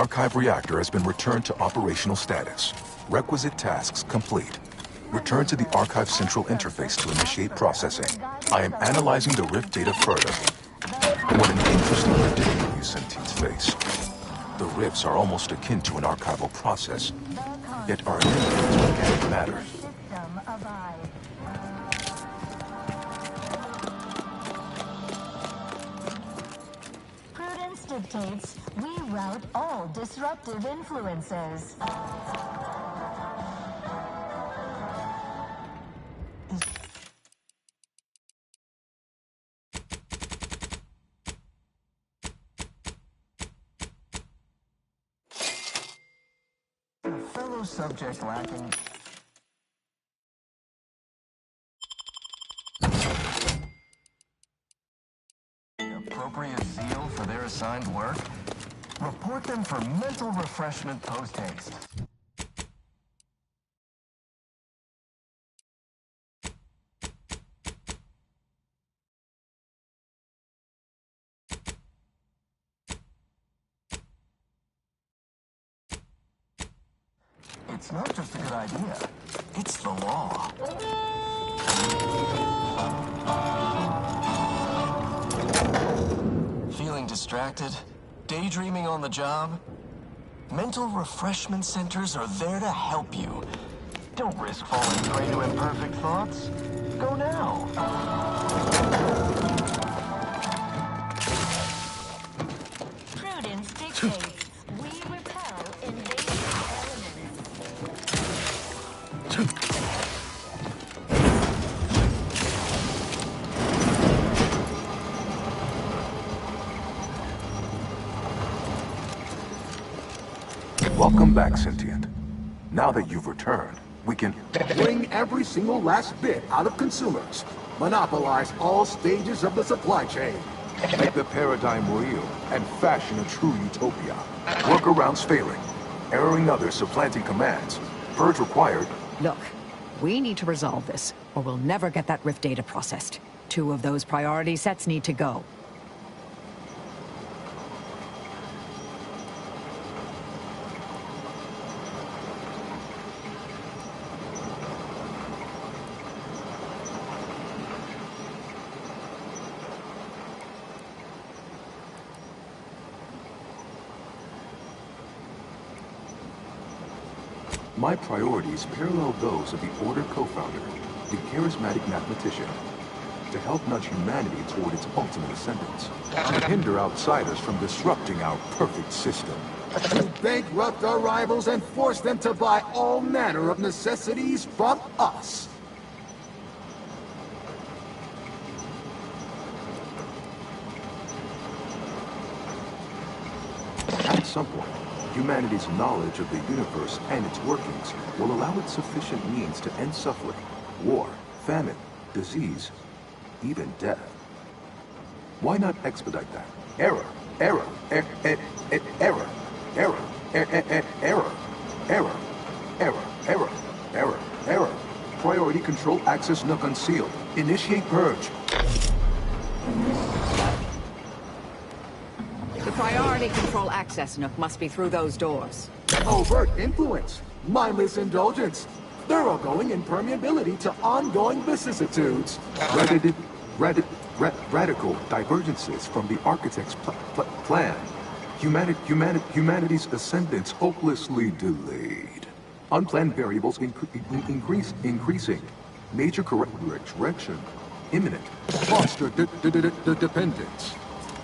archive reactor has been returned to operational status. Requisite tasks complete. Return to the archive central interface to initiate processing. I am analyzing the rift data further. What an interesting predicament you sentients face. The rifts are almost akin to an archival process, yet are inherent to organic matter. Prudence dictates we rout all disruptive influences. Fellow subject lacking appropriate zeal for their assigned work, report them for mental refreshment post-haste. It's not just a good idea, it's the law. Feeling distracted? Daydreaming on the job? Mental refreshment centers are there to help you. Don't risk falling prey to imperfect thoughts. Go now. Prudence dictates we repel invasive elements. Welcome back, Sentient. Now that you've returned, we can Bring every single last bit out of consumers. Monopolize all stages of the supply chain. make the paradigm real and fashion a true utopia. Workarounds failing, erroring others supplanting commands. Purge required. Look, we need to resolve this, or we'll never get that rift data processed. 2 of those priority sets need to go. My priorities parallel those of the Order co-founder, the charismatic mathematician, to help nudge humanity toward its ultimate ascendance, to hinder outsiders from disrupting our perfect system. To bankrupt our rivals and force them to buy all manner of necessities from us. At some point, humanity's knowledge of the universe and its workings will allow it sufficient means to end suffering, war, famine, disease, even death. Why not expedite that? Error, error, error, error, error, error, error, error, error, error, error. Priority control access nook unsealed. Initiate purge. The priority control access nook must be through those doors. Overt influence, mindless indulgence, thoroughgoing impermeability to ongoing vicissitudes. Radical divergences from the architect's plan. Humanity's ascendance hopelessly delayed. Unplanned variables increasing. Major correction imminent. Foster dependence.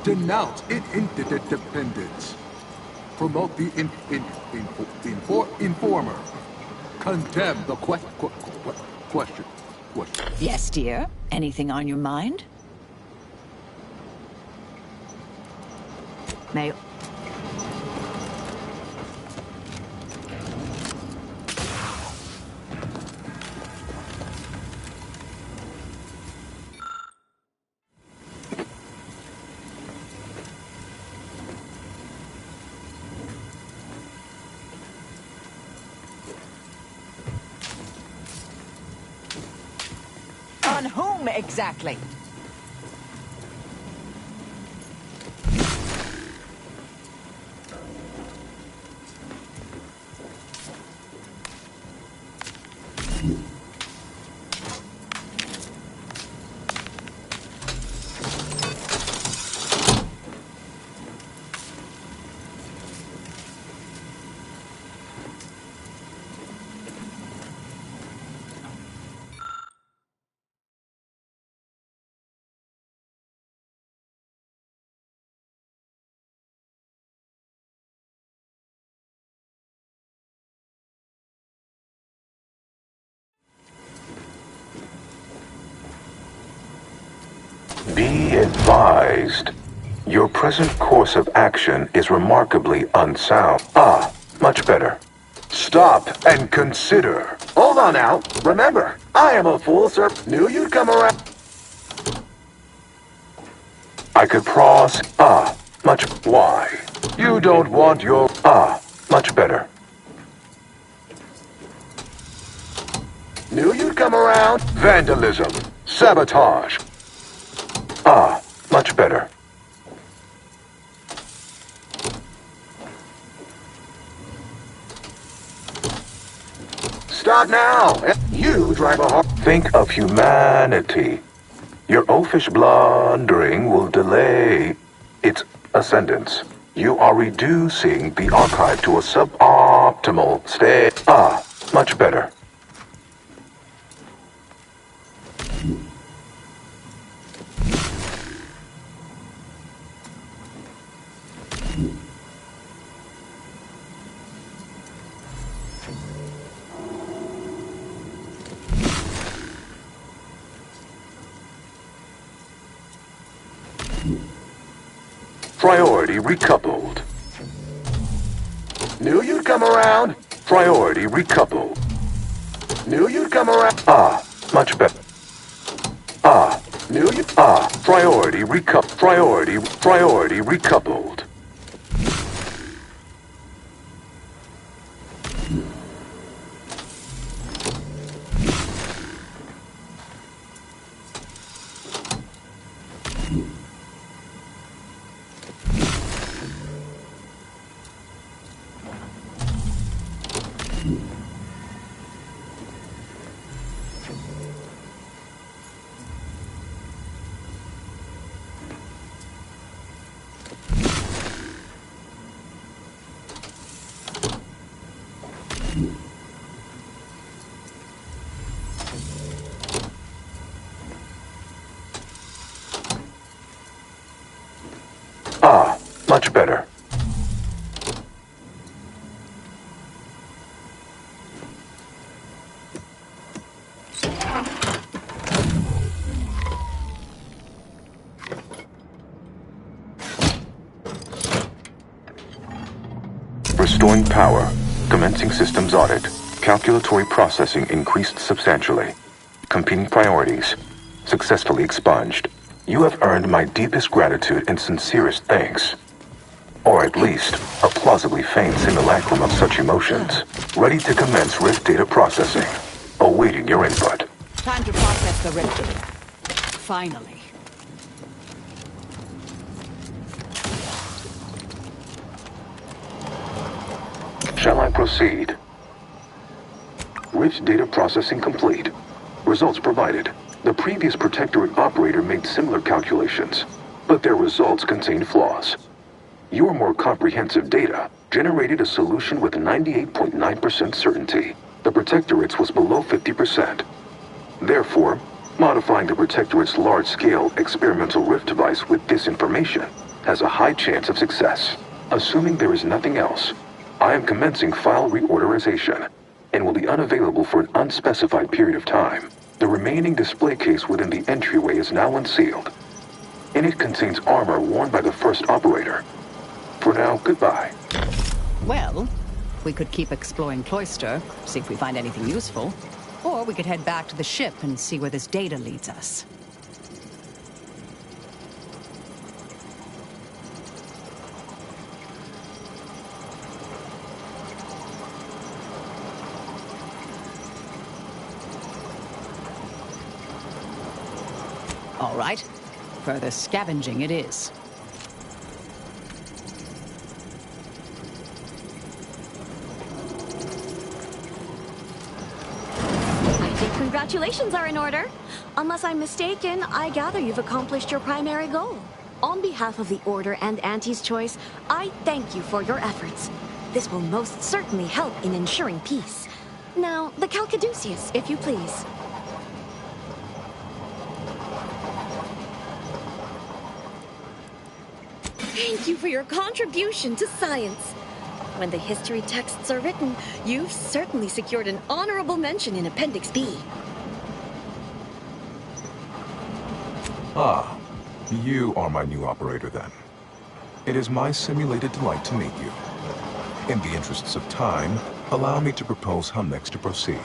Denounce interdependence. Promote the informer. Condemn the question. Yes, dear. Anything on your mind? May... On whom exactly? Be advised. Your present course of action is remarkably unsound. Ah, much better. Stop and consider. Hold on now. Remember, I am a fool, sir. Knew you'd come around. I could pause. Ah, much. Why? You don't want your. Ah, much better. Knew you'd come around. Vandalism. Sabotage. Ah, much better. Stop now. You drive a hard... Think of humanity. Your oafish blundering will delay its ascendance. You are reducing the archive to a suboptimal state. Ah, much better. Priority recoupled. Knew you'd come around. Priority recoupled. Knew you'd come around. Ah, much better. Ah, Knew you... ah, priority recoupled. Priority recoupled. Ah, much better. Restoring power. Commencing systems audit. Calculatory processing increased substantially. Competing priorities. Successfully expunged. You have earned my deepest gratitude and sincerest thanks. Or at least, a plausibly feigned simulacrum of such emotions. Ready to commence Rift data processing. Awaiting your input. Time to process the Rift data. Finally. Shall I proceed? Rift data processing complete. Results provided. The previous Protectorate operator made similar calculations, but their results contained flaws. Your more comprehensive data generated a solution with 98.9% certainty. The Protectorate's was below 50%. Therefore, modifying the Protectorate's large-scale experimental Rift device with this information has a high chance of success. Assuming there is nothing else, I am commencing file reorderization and will be unavailable for an unspecified period of time. The remaining display case within the entryway is now unsealed, and it contains armor worn by the first operator. For now, goodbye. Well, we could keep exploring Cloister, see if we find anything useful. Or we could head back to the ship and see where this data leads us. All right. Further scavenging it is. Congratulations are in order. Unless I'm mistaken, I gather you've accomplished your primary goal. On behalf of the Order and Auntie's Choice, I thank you for your efforts. This will most certainly help in ensuring peace. Now, the Calcaduceus, if you please. Thank you for your contribution to science. When the history texts are written, you've certainly secured an honorable mention in Appendix B. Ah, you are my new operator then. It is my simulated delight to meet you. In the interests of time, allow me to propose how next to proceed.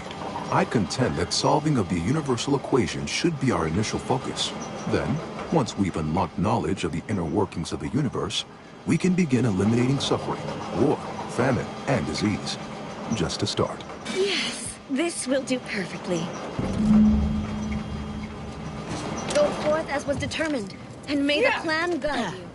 I contend that solving of the universal equation should be our initial focus. Then, once we've unlocked knowledge of the inner workings of the universe, we can begin eliminating suffering, war, famine, and disease. Just to start. Yes, this will do perfectly. Go forth as was determined, and may the plan guide you.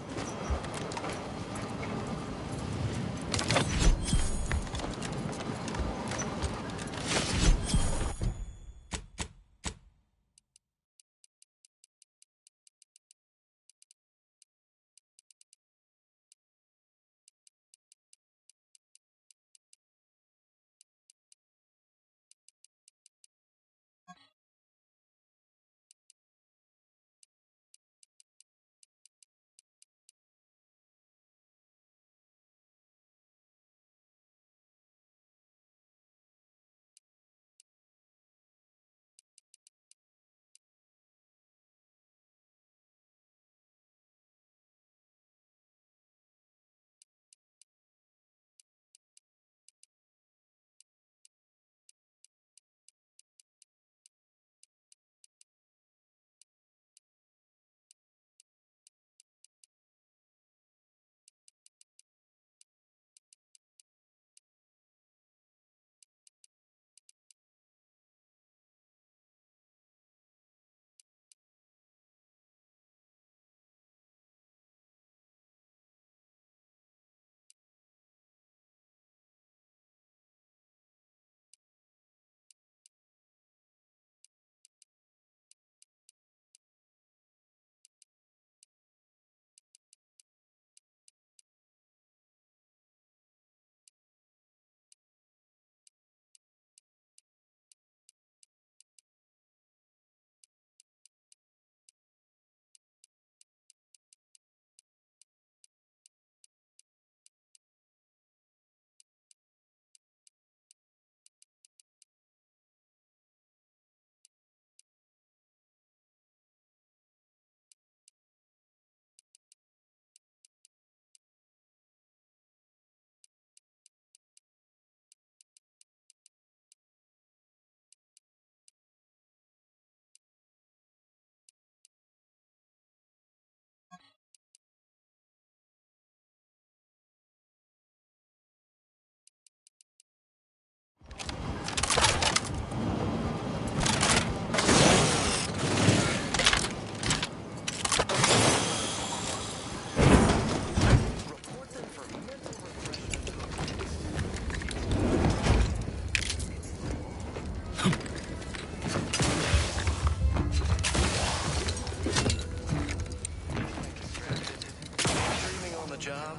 Job.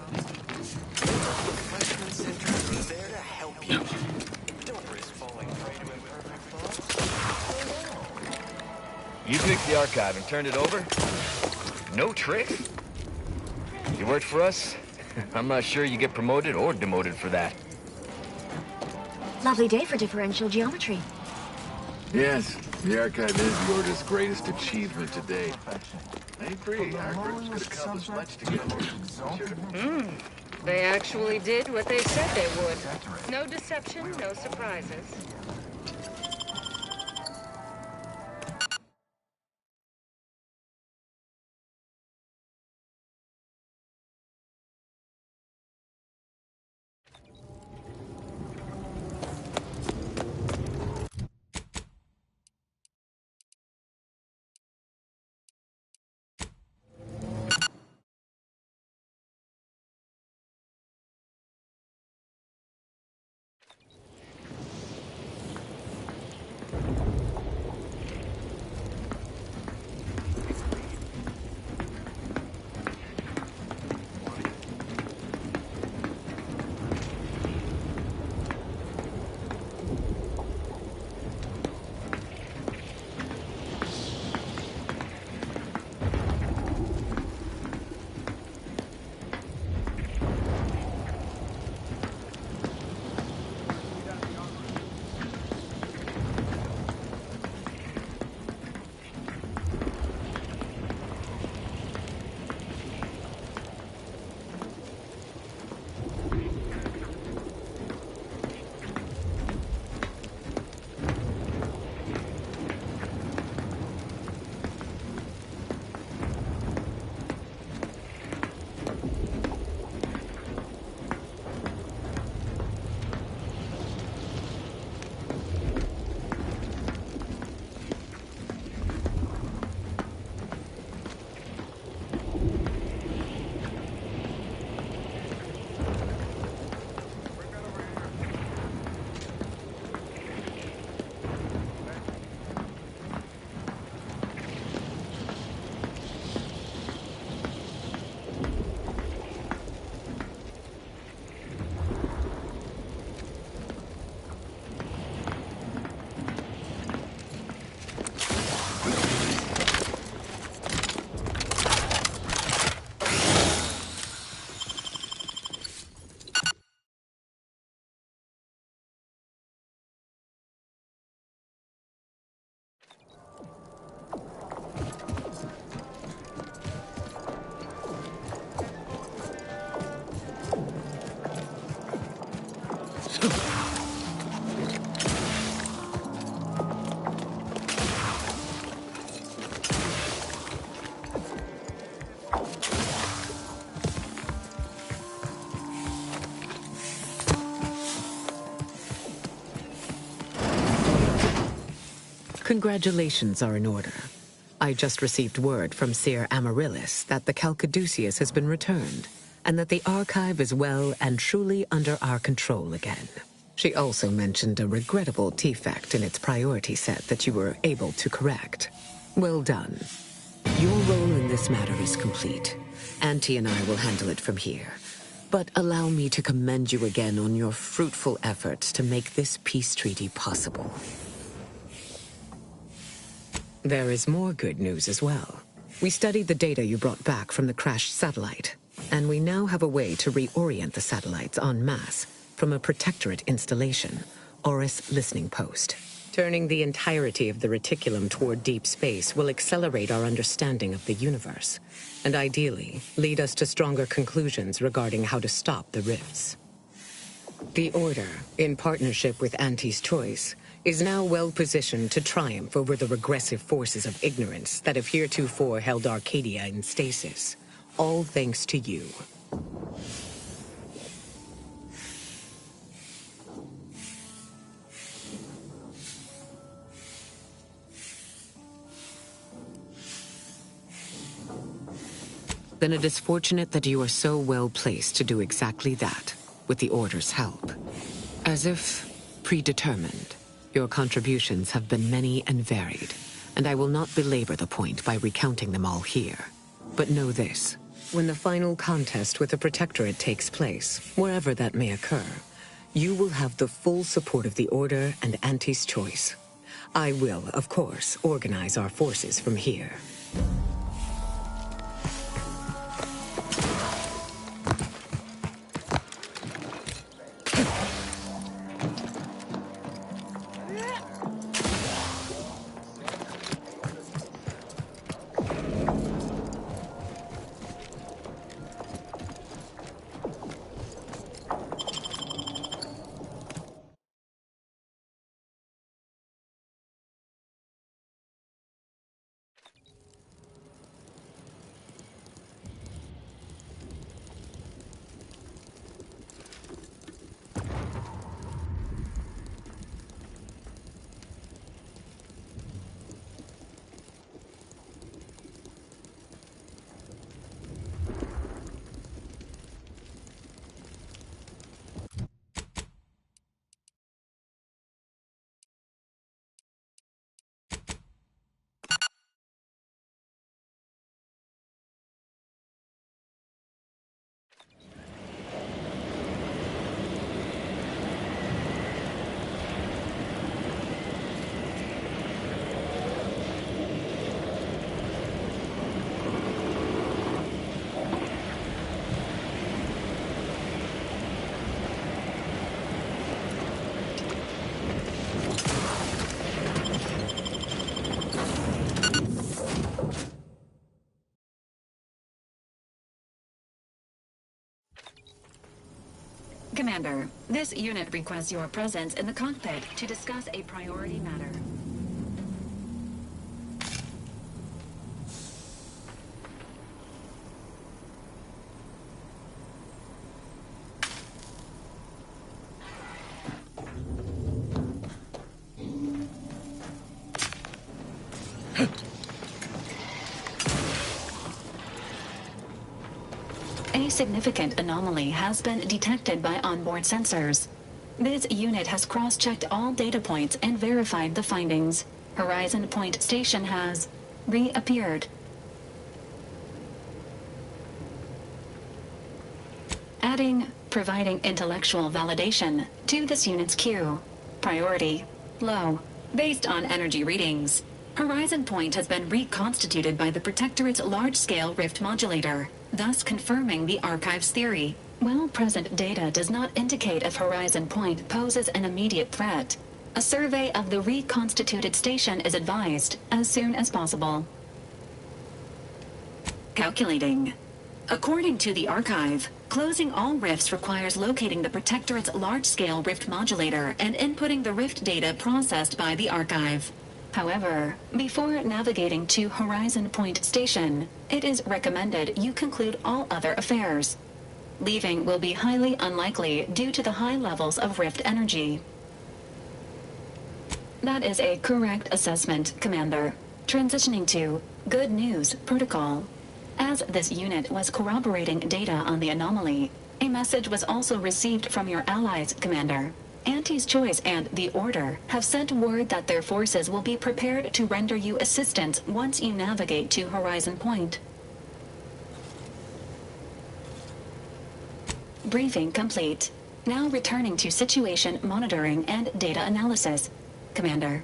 Refreshment centers are there to help you. Don't risk falling prey to imperfect thoughts. You picked the archive and turned it over? No trick? You worked for us? I'm not sure you get promoted or demoted for that. Lovely day for differential geometry. Yes, the archive is the Order's greatest achievement to date. I agree, our groups could accomplish much together. They actually did what they said they would. No deception, no surprises. Congratulations are in order. I just received word from Seer Amaryllis that the Calcaduceus has been returned, and that the Archive is well and truly under our control again. She also mentioned a regrettable defect in its priority set that you were able to correct. Well done. Your role in this matter is complete. Auntie and I will handle it from here. But allow me to commend you again on your fruitful efforts to make this peace treaty possible. There is more good news as well. We studied the data you brought back from the crashed satellite, and we now have a way to reorient the satellites en masse from a protectorate installation, Oris Listening Post. Turning the entirety of the reticulum toward deep space will accelerate our understanding of the universe, and ideally lead us to stronger conclusions regarding how to stop the rifts. The Order, in partnership with Auntie's Choice, is now well positioned to triumph over the regressive forces of ignorance that have heretofore held Arcadia in stasis, all thanks to you. Then it is fortunate that you are so well placed to do exactly that, with the Order's help. As if predetermined, your contributions have been many and varied, and I will not belabor the point by recounting them all here. But know this, when the final contest with the Protectorate takes place, wherever that may occur, you will have the full support of the Order and Auntie's Choice. I will, of course, organize our forces from here. Commander, this unit requests your presence in the cockpit to discuss a priority matter. A significant anomaly has been detected by onboard sensors. This unit has cross-checked all data points and verified the findings. Horizon Point Station has reappeared. Providing intellectual validation to this unit's queue. Priority low, based on energy readings. Horizon Point has been reconstituted by the Protectorate's large-scale rift modulator, thus confirming the Archive's theory. While present data does not indicate if Horizon Point poses an immediate threat, a survey of the reconstituted station is advised as soon as possible. Calculating. According to the Archive, closing all rifts requires locating the Protectorate's large-scale rift modulator and inputting the rift data processed by the Archive. However, before navigating to Horizon Point Station, it is recommended you conclude all other affairs. Leaving will be highly unlikely due to the high levels of rift energy. That is a correct assessment, Commander. Transitioning to Good News Protocol. As this unit was corroborating data on the anomaly, a message was also received from your allies, Commander. Auntie's Choice and the Order have sent word that their forces will be prepared to render you assistance once you navigate to Horizon Point. Briefing complete. Now returning to situation monitoring and data analysis, Commander.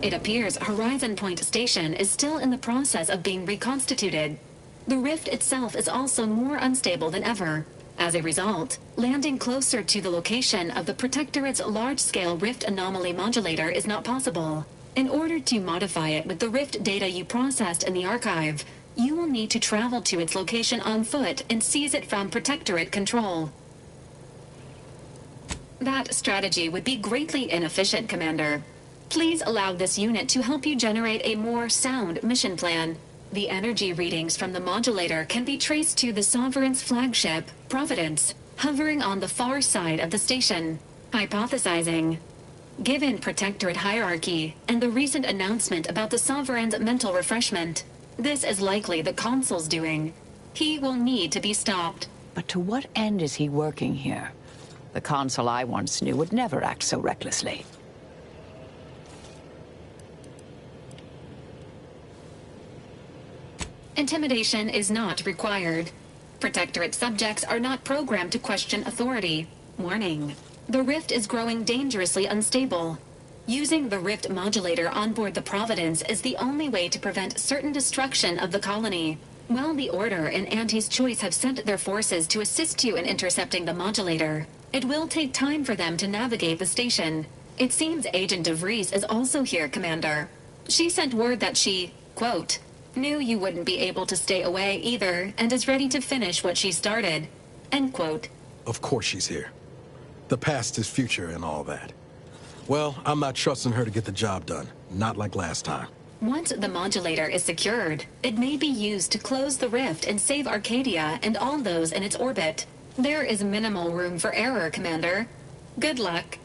It appears Horizon Point Station is still in the process of being reconstituted. The rift itself is also more unstable than ever. As a result, landing closer to the location of the Protectorate's large-scale rift anomaly modulator is not possible. In order to modify it with the rift data you processed in the archive, you will need to travel to its location on foot and seize it from Protectorate control. That strategy would be greatly inefficient, Commander. Please allow this unit to help you generate a more sound mission plan. The energy readings from the modulator can be traced to the Sovereign's flagship, Providence, hovering on the far side of the station. Hypothesizing. Given Protectorate hierarchy and the recent announcement about the Sovereign's mental refreshment, this is likely the Consul's doing. He will need to be stopped. But to what end is he working here? The Consul I once knew would never act so recklessly. Intimidation is not required. Protectorate subjects are not programmed to question authority. Warning. The rift is growing dangerously unstable. Using the rift modulator on board the Providence is the only way to prevent certain destruction of the colony. While the Order and Auntie's Choice have sent their forces to assist you in intercepting the modulator, it will take time for them to navigate the station. It seems Agent DeVries is also here, Commander. She sent word that she, quote, knew you wouldn't be able to stay away either, and is ready to finish what she started. End quote. Of course she's here. The past is future and all that. Well, I'm not trusting her to get the job done. Not like last time. Once the modulator is secured, it may be used to close the rift and save Arcadia and all those in its orbit. There is minimal room for error, Commander. Good luck.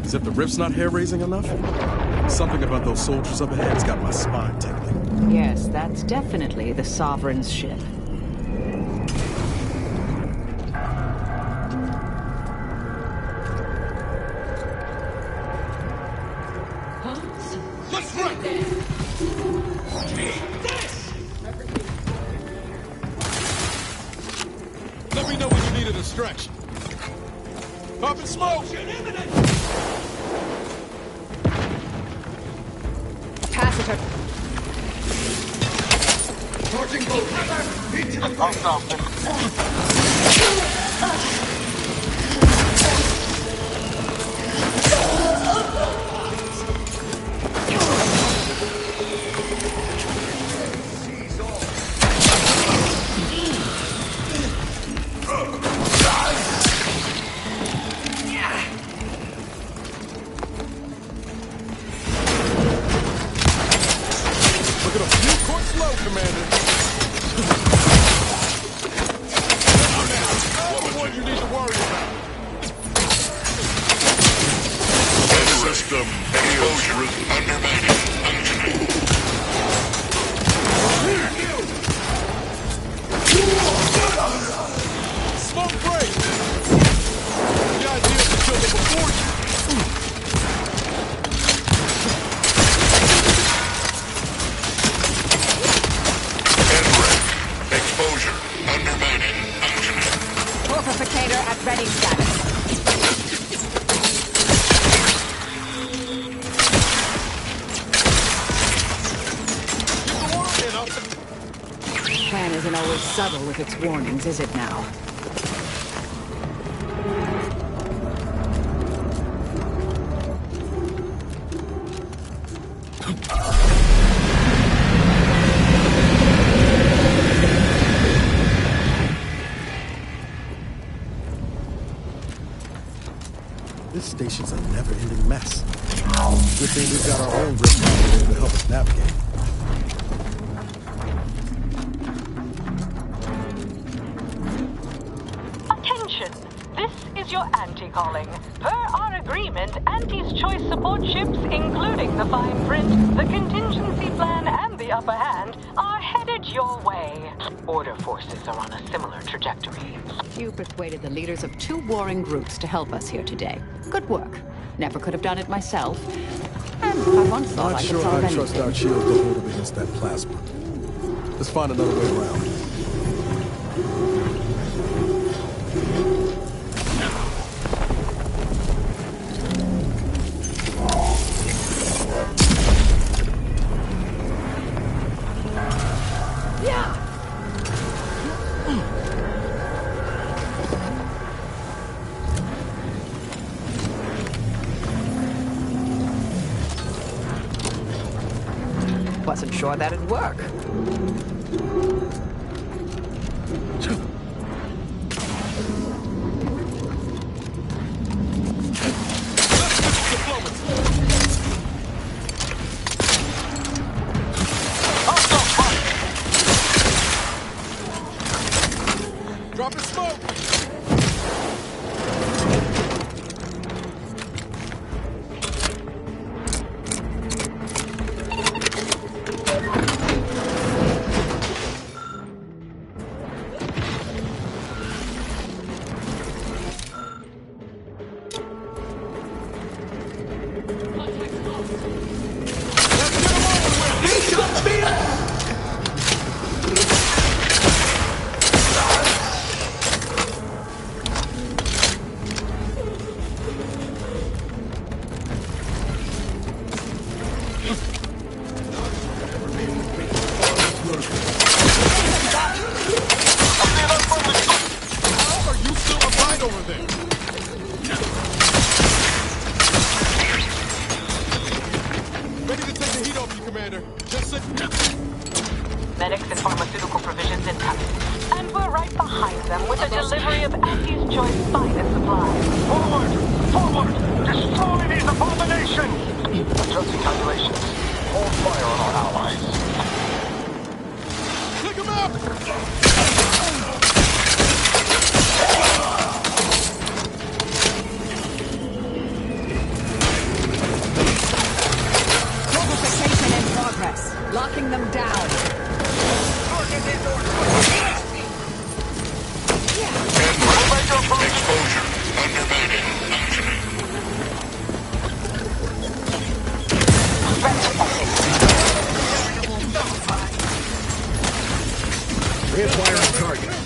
As if the rift's not hair-raising enough? Something about those soldiers up ahead's got my spine tingling. Yes, that's definitely the Sovereign's ship. Let's run! Let me know when you need a distraction. Pop and smoke! Pass it her. Charging boat! Into the fight! Look at him. You court slow, Commander. What the one you need to worry about? System exposure undermining. Smoke break! The idea is to kill them before you. Exposure undermining functioning. Fortificator at ready status. Plan isn't always subtle with its warnings, is it now? This station's a never-ending mess. Good thing we've got our own rift modulator to help us navigate. Attention! This is your anti-calling. Per our agreement, Anti's choice support ships, including the fine print, the contingency plan, and the upper hand, are headed your way. Order forces are on a similar trajectory. You persuaded the leaders of two warring groups to help us here today. Good work. Never could have done it myself. And I once thought Not I could sure solve I trust anything. our shields to hold up against that plasma. Let's find another way around. Wasn't sure that'd work. Dropping smoke! Medics and pharmaceutical provisions intact. And we're right behind them with a delivery of Anti's choice finest supplies. Forward! Forward! Destroy these abominations! Adjusting calculations. Hold fire on our allies. Pick him up! bring them down. Exposure. Undermining. Functioning. Reacquiring target.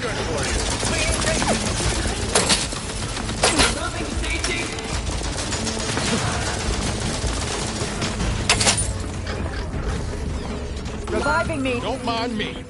Reviving me. Don't mind me.